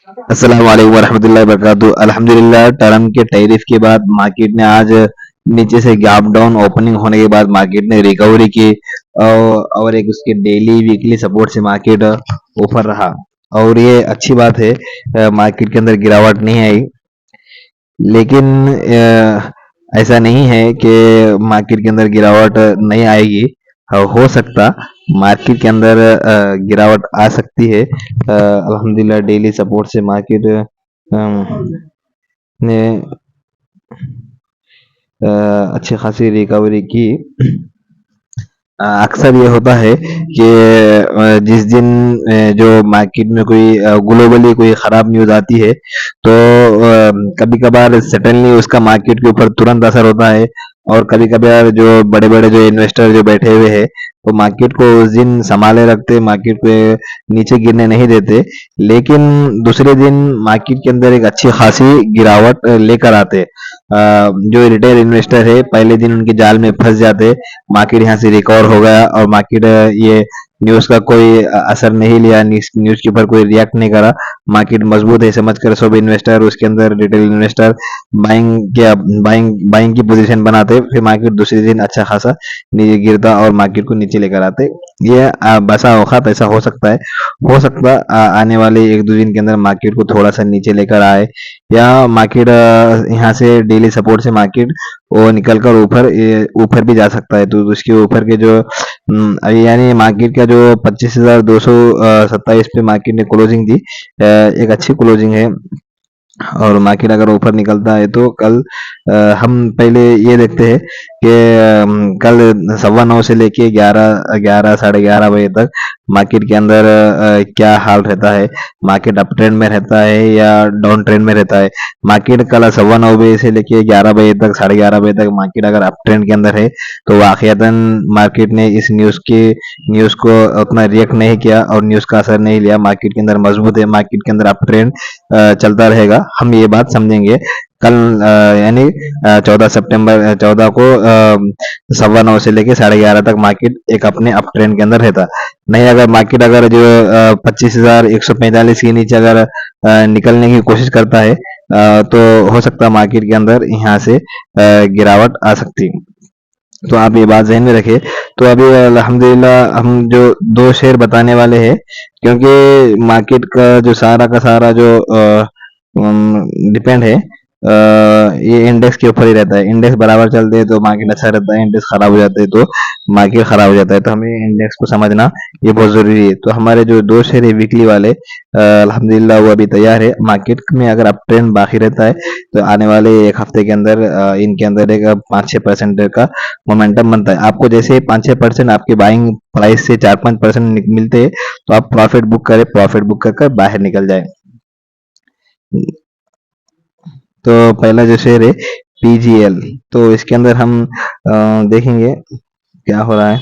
अस्सलाम वालेकुम वरहमतुल्लाहि वबरकातुहू। अल्हम्दुलिल्लाह टर्म के टैरिफ के बाद मार्केट ने आज नीचे से गैप डाउन ओपनिंग होने के बाद मार्केट ने रिकवरी की और एक उसके डेली वीकली सपोर्ट से मार्केट ऊपर रहा और ये अच्छी बात है। मार्केट के अंदर गिरावट नहीं आई, लेकिन ऐसा नहीं है कि मार्केट के अंदर गिरावट नहीं आएगी। हो सकता मार्केट के अंदर गिरावट आ सकती है। अल्हम्दुलिल्लाह डेली सपोर्ट से मार्केट ने अच्छी खासी रिकवरी की। अक्सर ये होता है कि जिस दिन जो मार्केट में कोई ग्लोबली कोई खराब न्यूज़ आती है, तो कभी-कभार सडनली उसका मार्केट के ऊपर तुरंत असर होता है और कभी-कभार जो बड़े-बड़े जो इन्वेस्टर जो बैठे हुए हैं, वो मार्केट को उस दिन सँभाले रखते, मार्केट पे नीचे गिरने नहीं देते। लेकिन दूसरे दिन मार्केट के अंदर एक अच्छी खासी गिरावट लेकर आते। जो रिटेल इन्वेस्टर है, पहले दिन उनके जाल में फँस जाते। मार्केट यहाँ से रिकवर हो गया और मार्केट ये न्यूज़ का कोई असर नहीं लिया, न्यूज़ के ऊपर कोई रिएक्ट नहीं करा। मार्केट मजबूत है समझकर सब इन्वेस्टर उसके अंदर रिटेल इन्वेस्टर बाइंग की पोजीशन बनाते, फिर मार्केट दूसरे दिन अच्छा खासा नीचे गिरता और मार्केट को नीचे लेकर आते। ये बसा औकात ऐसा हो सकता है। हो सकता आने वाले एक दो दिन के अंदर मार्केट को थोड़ा सा नीचे लेकर आए, या मार्केट यहाँ से डेली सपोर्ट से मार्केट वो निकल कर ऊपर भी जा सकता है। तो उसके ऊपर के जो अभी यानी मार्केट का जो 25,227 पे मार्केट ने क्लोजिंग दी, एक अच्छी क्लोजिंग है। और मार्केट अगर ऊपर निकलता है तो कल हम पहले ये देखते हैं कि कल 9:15 से लेके 11 साढ़े 11 बजे तक मार्केट के अंदर क्या हाल रहता है। मार्केट अप ट्रेंड में रहता है या डाउन ट्रेंड में रहता है। मार्केट कल 9:15 बजे से लेके 11 बजे तक, साढ़े 11 बजे तक मार्केट अगर अप ट्रेंड के अंदर है, तो वाकईतन मार्केट ने इस न्यूज़ को उतना रिएक्ट नहीं किया और न्यूज़ का असर नहीं लिया। मार्केट के अंदर मजबूत है, मार्केट के अंदर अप ट्रेंड चलता रहेगा। हम ये बात समझेंगे कल यानी 14 सितंबर 14 को 9:15 से लेके साढ़े 11 तक मार्केट एक अपने अप ट्रेंड के अंदर रहता। नहीं, अगर मार्केट अगर जो 25,145 के नीचे अगर निकलने की कोशिश करता है, तो हो सकता है मार्केट के अंदर यहाँ से गिरावट आ सकती है। तो आप ये बात ज़हन में रखिए। तो अभी अल्हम्दुलिल्लाह हम जो दो शेयर बताने वाले हैं, क्योंकि मार्केट का सारा जो डिपेंड है ये इंडेक्स के ऊपर ही रहता है। इंडेक्स बराबर चलते हैं तो मार्केट अच्छा रहता है, इंडेक्स खराब हो जाते हैं तो मार्केट खराब हो जाता है। तो हमें इंडेक्स को समझना ये बहुत ज़रूरी है। तो हमारे जो दो शेयर है वीकली वाले, अल्हम्दुलिल्लाह वो अभी तैयार है। मार्केट में अगर अप ट्रेंड बाकी रहता है, तो आने वाले एक हफ्ते के अंदर इनके अंदर एक 5-6% का मोमेंटम बनता है। आपको जैसे 5-6% आपके बाइंग प्राइस से 4-5% मिलते हैं, तो आप प्रॉफिट बुक करें, प्रॉफिट बुक कर बाहर निकल जाए। तो पहला जो शेयर है पीजीएल, तो इसके अंदर हम देखेंगे क्या हो रहा है।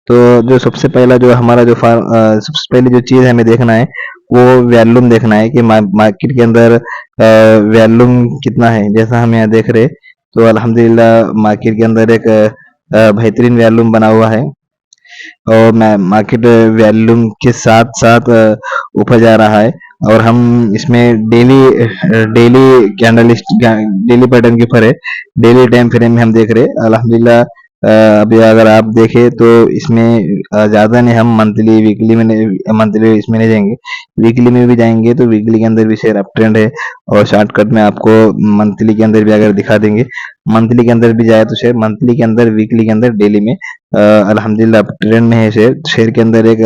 तो जो सबसे पहला जो हमारा जो सबसे पहली जो चीज़ हमें देखना है, वो वॉल्यूम देखना है कि मार्केट के अंदर वॉल्यूम कितना है। जैसा हम यहाँ देख रहे, तो अल्हम्दुलिल्लाह मार्केट के अंदर एक बेहतरीन वॉल्यूम बना हुआ है और मार्केट वॉल्यूम के साथ साथ ऊपर जा रहा है। और हम इसमें डेली डेली पैटर्न के ऊपर है। डेली टाइम फ्रेम में हम देख रहे हैं अल्हम्दुलिल्लाह। अभी अगर आप देखें तो इसमें ज़्यादा नहीं, हम मंथली इसमें नहीं जाएंगे, वीकली में भी जाएंगे। तो वीकली के अंदर भी शेयर अप ट्रेंड है और शॉर्टकट में आपको मंथली के अंदर भी अगर दिखा देंगे, मंथली के अंदर भी जाए तो शेयर मंथली के अंदर, वीकली के अंदर, डेली में अल्हम्दुलिल्लाह अप ट्रेंड में है शेयर। शेयर के अंदर एक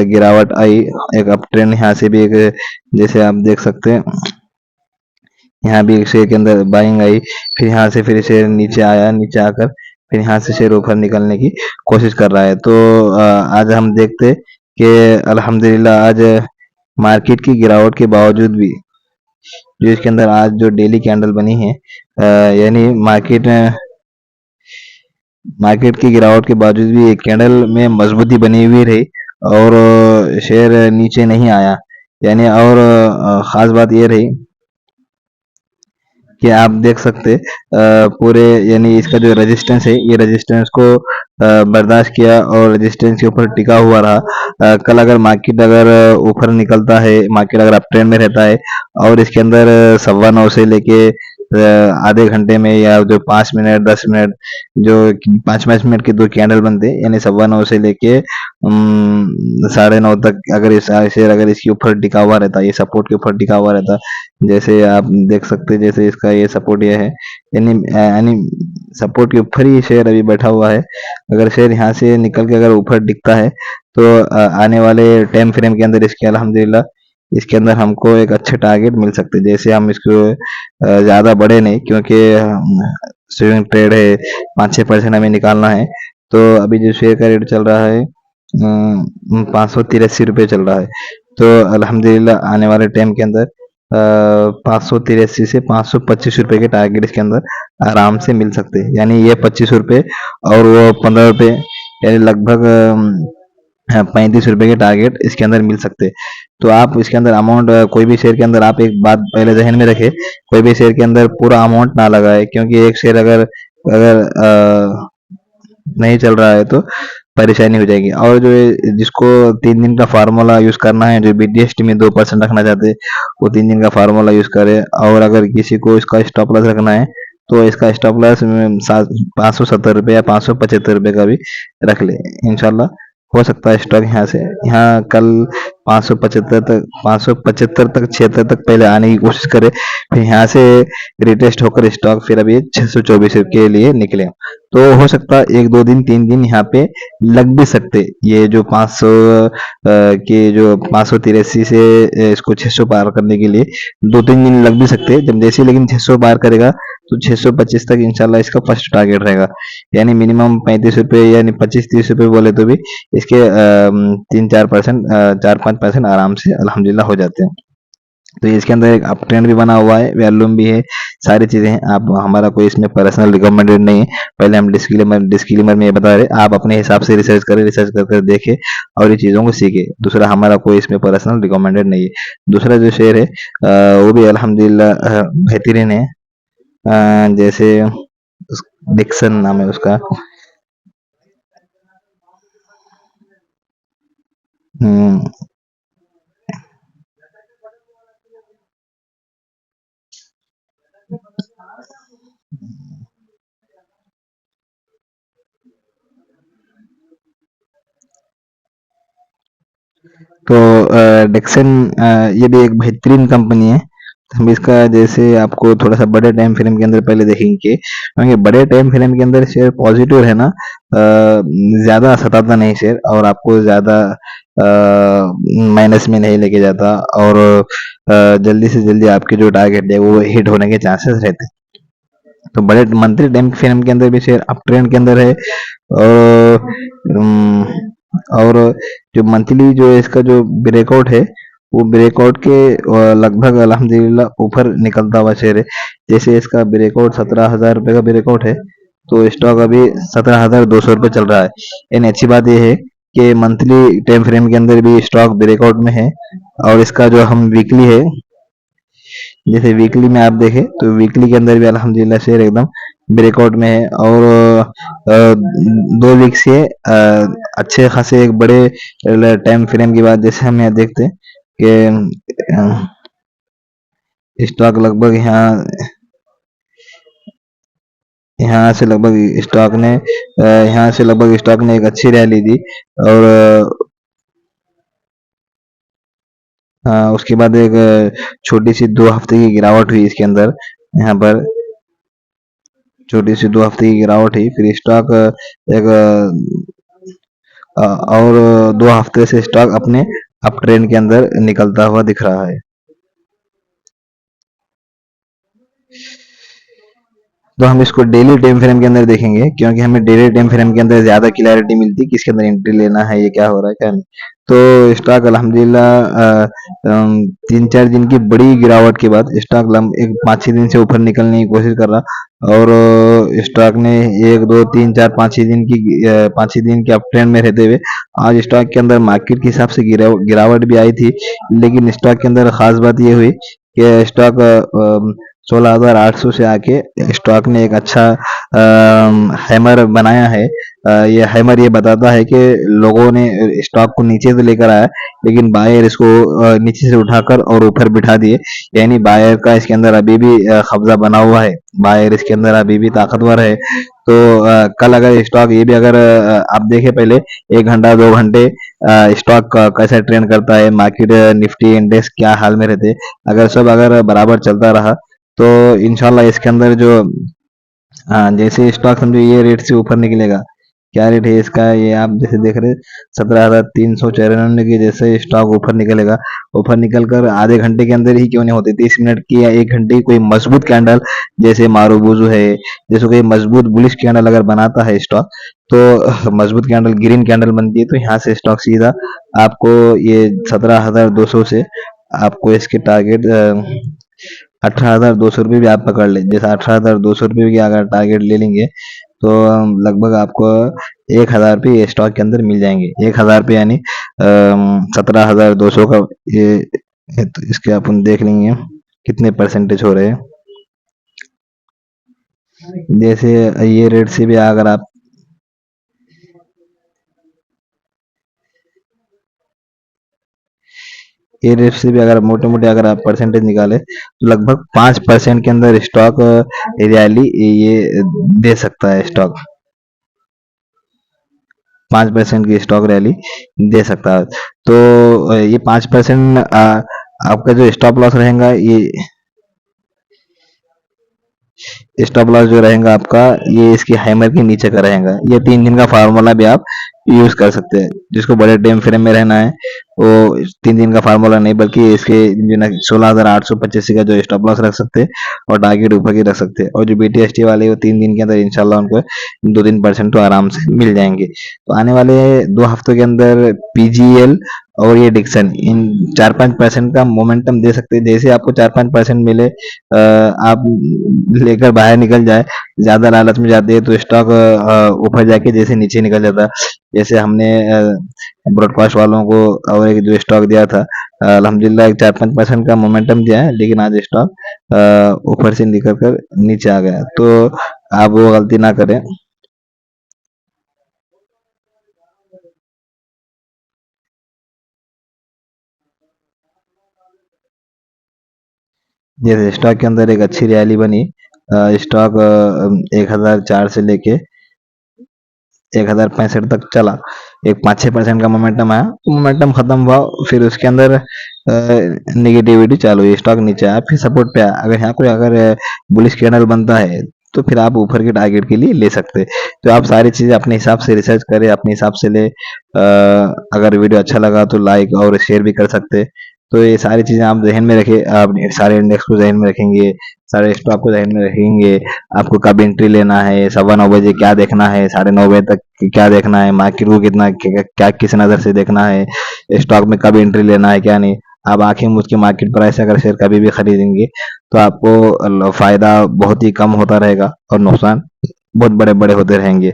गिरावट आई, एक अप ट्रेंड यहाँ से भी एक, जैसे आप देख सकते हैं यहाँ भी एक शेयर के अंदर बाइंग आई, फिर यहाँ से फिर शेयर नीचे आया, नीचे आकर फिर यहाँ से शेयर ऊपर निकलने की कोशिश कर रहा है। तो आज हम देखते कि अल्हम्दुलिल्लाह आज मार्केट की गिरावट के बावजूद भी जो इसके अंदर आज जो डेली कैंडल बनी है, यानी मार्केट की गिरावट के बावजूद भी एक कैंडल में मजबूती बनी हुई रही और शेयर नीचे नहीं आया। यानी और ख़ास बात ये रही कि आप देख सकते पूरे यानी इसका जो रेजिस्टेंस है ये रेजिस्टेंस को बर्दाश्त किया और रेजिस्टेंस के ऊपर टिका हुआ रहा। कल अगर मार्केट अगर ऊपर निकलता है, मार्केट अगर अप ट्रेंड में रहता है और इसके अंदर 9:15 से लेके आधे घंटे में या जो 5 मिनट 10 मिनट जो 5-5 मिनट के दो कैंडल बनते यानी 9:15 से लेके 9:30 तक अगर इस शेयर अगर इसके ऊपर टिका हुआ रहता, ये सपोर्ट के ऊपर टिका हुआ रहता, जैसे आप देख सकते हैं जैसे इसका ये सपोर्ट ये है यानी सपोर्ट के ऊपर ही शेयर अभी बैठा हुआ है। अगर शेयर यहाँ से निकल के अगर ऊपर दिखता है तो आने वाले टाइम फ्रेम के अंदर इसके अल्हम्दुलिल्लाह इसके अंदर हमको एक अच्छे टारगेट मिल सकते हैं। जैसे हम इसको ज़्यादा बड़े नहीं क्योंकि स्विंग ट्रेड है, 5-6% हमें निकालना है। तो अभी जो शेयर का रेट चल रहा है 583 रुपये चल रहा है। तो अल्हम्दुलिल्लाह आने वाले टाइम के अंदर 583 से 525 रुपये के टारगेट इसके अंदर आराम से मिल सकते हैं। यानी ये 25 रुपये और वो 15 रुपये यानी लगभग 35 रुपये के टारगेट इसके अंदर मिल सकते हैं। तो आप इसके अंदर अमाउंट कोई भी शेयर के अंदर आप एक बात पहले जहन में रखें, कोई भी शेयर के अंदर पूरा अमाउंट ना लगाए क्योंकि एक शेयर अगर अगर नहीं चल रहा है तो परेशानी हो जाएगी। और जो जिसको 3 दिन का फार्मूला यूज करना है, जो बीडीएसटी में 2% रखना चाहते हैं वो 3 दिन का फार्मूला यूज करे। और अगर किसी को इसका स्टॉप लॉस रखना है तो इसका स्टॉप लॉस 570 रुपये या 575 रुपये का भी रख ले, इंशाल्लाह हो सकता है स्टॉक यहाँ से यहाँ कल 575 तक 76 तक पहले आने की कोशिश करे, फिर यहाँ से रिटेस्ट होकर स्टॉक फिर अभी 624 के लिए निकले। तो हो सकता है 1-2 दिन 3 दिन यहाँ पे लग भी सकते। ये जो 500 के जो 583 से इसको 600 पार करने के लिए 2-3 दिन लग भी सकते जब जैसे, लेकिन 600 पार करेगा तो 625 तक इंशाल्लाह इसका फर्स्ट टारगेट रहेगा। यानी मिनिमम 35 रुपये यानी 25-30 रुपये बोले तो भी इसके 3-4% 4-5% आराम से अल्हम्दुलिल्लाह हो जाते हैं। तो इसके अंदर एक अप ट्रेंड भी बना हुआ है, वॉल्यूम भी है, सारी चीजें हैं। आप हमारा कोई इसमें पर्सनल रिकमेंडेड नहीं है, पहले हम डिस्क्लेमर में ये बता रहे, आप अपने हिसाब से रिसर्च करें, रिसर्च करके देखें और ये चीज़ों को सीखें। दूसरा हमारा कोई इसमें पर्सनल रिकमेंडेड नहीं है। दूसरा जो शेयर है वो भी अल्हम्दुलिल्लाह बेहतरीन है। जैसे डिक्सन नाम है उसका। हम्म, तो डिक्सन ये भी एक बेहतरीन कंपनी है। हम इसका जैसे आपको थोड़ा सा बड़े टाइम फ्रेम के अंदर पहले देखेंगे क्योंकि बड़े टाइम फ्रेम के अंदर शेयर पॉजिटिव है ना, ज्यादा सताता नहीं शेयर और आपको ज्यादा माइनस में नहीं लेके जाता और जल्दी से जल्दी आपके जो टारगेट है वो हिट होने के चांसेस रहते हैं। तो बड़े मंथली टाइम फ्रेम के अंदर भी शेयर अप ट्रेंड के अंदर है। और अम, और जो मंथली जो है इसका जो ब्रेकआउट है वो ब्रेकआउट के लगभग अल्हम्दुलिल्लाह ऊपर निकलता हुआ शेयर है। जैसे इसका ब्रेकआउट 17,000 रुपये का ब्रेकआउट है तो स्टॉक अभी 17,200 रुपये चल रहा है। यानी अच्छी बात यह है कि मंथली टाइम फ्रेम के अंदर भी स्टॉक ब्रेकआउट में है। और इसका जो हम वीकली है, जैसे वीकली में आप देखें तो वीकली के अंदर भी अल्हम्दुलिल्लाह शेयर एकदम ब्रेकआउट में है। और 2 वीक से अच्छे खासे एक बड़े टाइम फ्रेम की बात जैसे हम यहाँ देखते हैं कि स्टॉक लगभग यहाँ से लगभग स्टॉक ने एक अच्छी रैली दी। और उसके बाद एक छोटी सी 2 हफ्ते की गिरावट हुई इसके अंदर, यहाँ पर छोटी सी 2 हफ्ते की गिरावट हुई, फिर स्टॉक एक और 2 हफ्ते से स्टॉक अपने अप ट्रेंड के अंदर निकलता हुआ दिख रहा है। तो हम इसको डेली टाइम फ्रेम के अंदर देखेंगे क्योंकि हमें डेली टाइम फ्रेम के अंदर ज्यादा क्लैरिटी मिलती है किसके अंदर एंट्री लेना है, ये क्या हो रहा है क्या नहीं। तो स्टॉक अल्हम्दुलिल्लाह 3-4 दिन की बड़ी गिरावट के बाद स्टॉक एक 5-6 दिन से ऊपर निकलने की कोशिश कर रहा और स्टॉक ने 1-2-3-4 5-6 दिन के अप ट्रेंड में रहते हुए आज स्टॉक के अंदर मार्केट के हिसाब से गिरावट भी आई थी। लेकिन स्टॉक के अंदर खास बात ये हुई कि स्टॉक 16,800 से आके स्टॉक ने एक अच्छा हैमर बनाया है। ये हैमर ये बताता है कि लोगों ने स्टॉक को नीचे तो लेकर आया, लेकिन बायर इसको नीचे से उठाकर और ऊपर बिठा दिए। यानी बायर का इसके अंदर अभी भी कब्जा बना हुआ है, बायर इसके अंदर अभी भी ताकतवर है। तो कल अगर स्टॉक ये भी अगर आप देखें पहले 1 घंटा 2 घंटे स्टॉक कैसे ट्रेंड करता है, मार्केट निफ्टी इंडेक्स क्या हाल में रहते, अगर सब अगर बराबर चलता रहा तो इंशाल्लाह इसके अंदर जो जैसे स्टॉक समझो ये रेट से ऊपर निकलेगा। क्या रेट है इसका, ये आप जैसे देख रहे 17,394 के जैसे स्टॉक ऊपर निकलेगा। ऊपर निकल कर आधे घंटे के अंदर ही क्यों नहीं होते, 30 मिनट की या 1 घंटे की कोई मजबूत कैंडल जैसे मारूबुजू है, जैसे कोई मजबूत बुलिश कैंडल अगर बनाता है स्टॉक, तो मजबूत कैंडल ग्रीन कैंडल बनती है, तो यहाँ से स्टॉक सीधा आपको ये 17,200 से आपको इसके टारगेट 18,200 रुपये भी आप पकड़ लें। जैसे 18,200 रुपये की अगर टारगेट ले लेंगे तो लगभग आपको 1,000 रुपये ये स्टॉक के अंदर मिल जाएंगे। 1,000 रुपये यानी 17,200 का ये तो इसके अपन देख लेंगे कितने परसेंटेज हो रहे हैं। जैसे ये रेट से भी अगर आप ये रेट से भी अगर मोटे मोटे अगर आप परसेंटेज निकाले तो लगभग 5% के अंदर स्टॉक रैली ये दे सकता है। स्टॉक 5% की स्टॉक रैली दे सकता है। तो ये 5% आपका जो स्टॉप लॉस रहेगा, ये स्टॉप लॉस जो रहेगा आपका, ये इसकी हैमर के नीचे का रहेगा। ये 3 दिन का फार्मूला भी आप यूज कर सकते हैं। जिसको बड़े टाइम फ्रेम में रहना है वो 3 दिन का फार्मूला नहीं, बल्कि इसके जो ना 16,885 का जो स्टॉप लॉस रख सकते हैं और टारगेट ऊपर की रख सकते हैं। और जो BTST वाले वो 3 दिन के अंदर इंशाल्लाह उनको 2-3% तो आराम से मिल जाएंगे। तो आने वाले 2 हफ्तों के अंदर PGL और ये डिक्सन इन 4-5% का मोमेंटम दे सकते हैं। जैसे आपको 4-5% मिले आप लेकर बाहर निकल जाए। ज्यादा लालच में जाते हैं तो स्टॉक ऊपर जाके जैसे नीचे निकल जाता है। जैसे हमने ब्रॉडकास्ट वालों को और एक जो स्टॉक दिया था, अल्हम्दुलिल्लाह एक 4-5% का मोमेंटम दिया है, लेकिन आज स्टॉक ऊपर से निकल कर नीचे आ गया। तो आप वो गलती ना करें। जैसे स्टॉक के अंदर एक अच्छी रैली बनी, स्टॉक 1,004 से लेके 1,065 तक चला, एक 5-6% का मोमेंटम आया, मोमेंटम खत्म हुआ, फिर उसके अंदर निगेटिविटी चालू हुई, स्टॉक नीचे आया, फिर सपोर्ट पे आया। अगर यहाँ कोई अगर बुलिश कैंडल बनता है तो फिर आप ऊपर के टारगेट के लिए ले सकते हैं। तो आप सारी चीजें अपने हिसाब से रिसर्च करें, अपने हिसाब से ले। अगर वीडियो अच्छा लगा तो लाइक और शेयर भी कर सकते हैं। तो ये सारी चीजें आप जहन में रखें, आप सारे इंडेक्स को जहन में रखेंगे, सारे स्टॉक को जहन में रखेंगे। आपको कब एंट्री लेना है, 9:15 बजे क्या देखना है, 9:30 बजे तक क्या देखना है, मार्केट को कितना क्या किस नज़र से देखना है, स्टॉक में कब एंट्री लेना है क्या नहीं। आप आंखें मूंद के मार्केट प्राइस अगर शेयर कभी भी खरीदेंगे तो आपको फायदा बहुत ही कम होता रहेगा और नुकसान बहुत बड़े बड़े होते रहेंगे।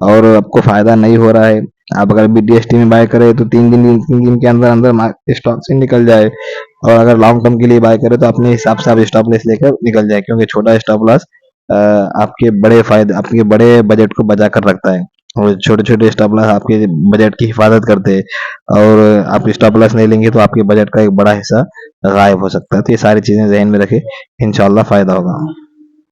और आपको फायदा नहीं हो रहा है, आप अगर BTST में बाय करें तो 3 दिन के अंदर अंदर स्टॉक से निकल जाए। और अगर लॉन्ग टर्म के लिए बाय करें तो अपने हिसाब से आप स्टॉप लॉस लेकर निकल जाए, क्योंकि छोटा स्टॉप लॉस आपके बड़े फायदे आपके बड़े बजट को बचा कर रखता है, और छोटे छोटे स्टॉप लॉस आपके बजट की हिफाजत करते हैं। और आप स्टॉप लॉस नहीं लेंगे तो आपके बजट का एक बड़ा हिस्सा गायब हो सकता है। तो ये सारी चीजें जहन में रखें, इंशाल्लाह फायदा होगा।